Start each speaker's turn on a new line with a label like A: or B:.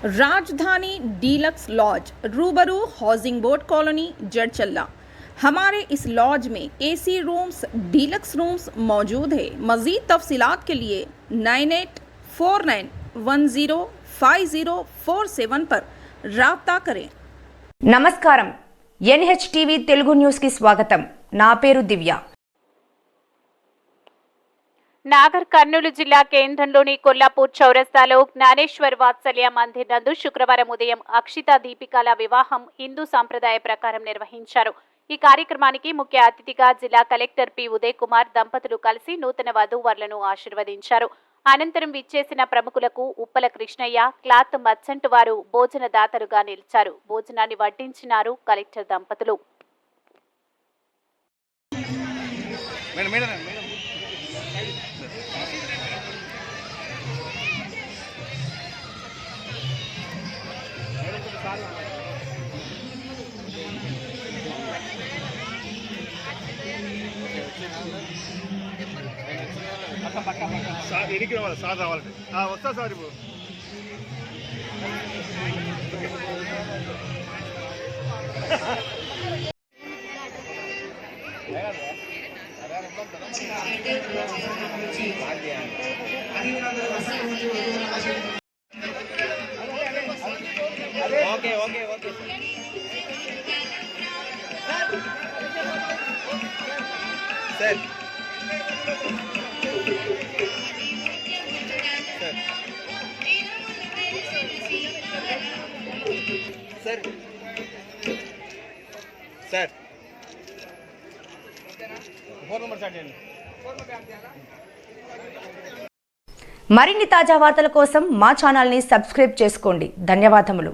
A: राजधानी deluxe laws रूबरू housing board colony Jadcherla. हमारे इस लॉज में एसी रूम्स डीलक्स रूम्स मौजूद है। मज़ीद तफसीलात के लिए 9849105047 पर राब्ता करें।
B: నమస్కారం NHTV తెలుగు న్యూస్ కి స్వాగతం। నా పేరు దివ్య।
C: నాగర్ కర్నూలు జిల్లా కేంద్రంలోని కొల్లాపూర్ చౌరస్తాలో జ్ఞానేశ్వర్ వాత్సల్య మందిర్ నందు శుక్రవారం ఉదయం అక్షిత దీపికాల వివాహం హిందూ సాంప్రదాయ ప్రకారం నిర్వహించారు। ఈ కార్యక్రమానికి ముఖ్య అతిథిగా జిల్లా కలెక్టర్ పి ఉదయ్ కుమార్ దంపతులు కలిసి నూతన వధూవరులను ఆశీర్వదించారు। అనంతరం విచ్చేసిన ప్రముఖులకు ఉప్పల కృష్ణయ్య, క్లాత్ మర్చెంట్ వారు భోజన దాతలుగా నిలిచారు। భోజనాన్ని వడ్డించినారు కలెక్టర్ దంపతులు।
D: సార్ రావాలండి వస్తా సార్ ఇప్పుడు okay okay okay sir sir sir phone number start చేయండి।
B: మరిన్ని తాజా వార్తల కోసం మా ఛానల్ ని సబ్స్క్రైబ్ చేసుకోండి। ధన్యవాదములు।